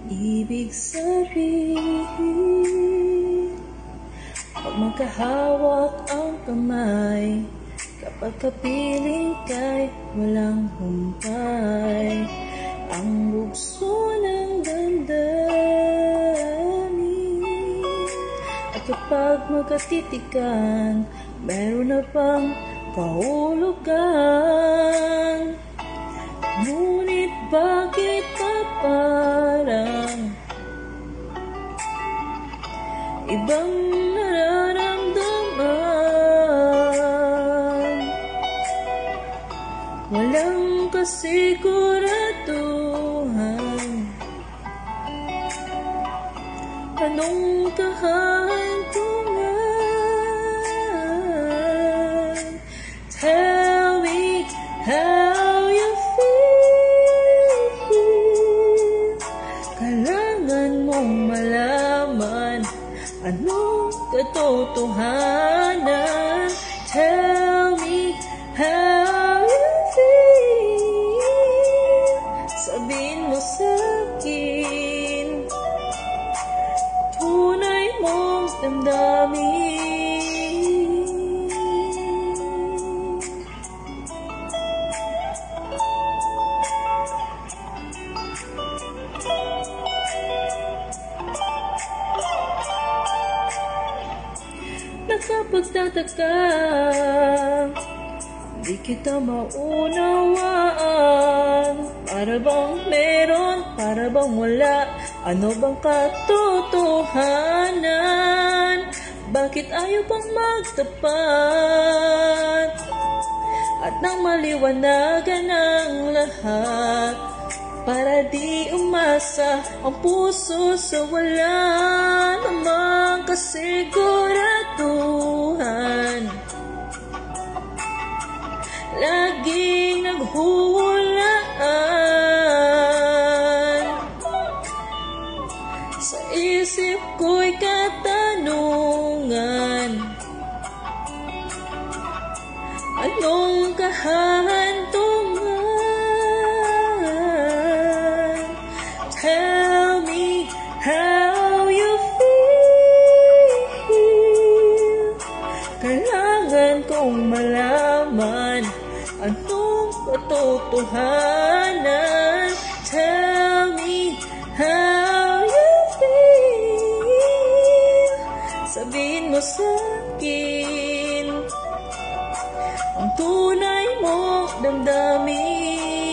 Ibig sabihin, pag magkahawak ang kamay, kapag kapiling kay walang humpay, ang bugso ng damdamin. At kapag magkatitikan, meron na pang kahulugan. Ngunit bakit pa parang ibang nararamdaman? Walang kasiguraduhan. Anong kahantungan? Tell me how you feel. Kailangan mong malaman anong katotohanan. Tell me how you feel. Sabihin mo sa'kin tunay mong damdamin. Nakapagtataka, di kita maunawaan. Para bang meron, para bang wala, ano bang katotohanan? Bakit ayaw pang magtapat at nang maliwanagan ang lahat, para di umasa ang puso sa wala namang kasiguraduhan. Laging naghuhulaan, sa isip ko'y katanungan, anong kahantungan? Tell me how you feel. Kailangan kong malaman anong katotohanan. Tell me how you feel. Sabihin mo sa'kin ang tunay mong damdamin.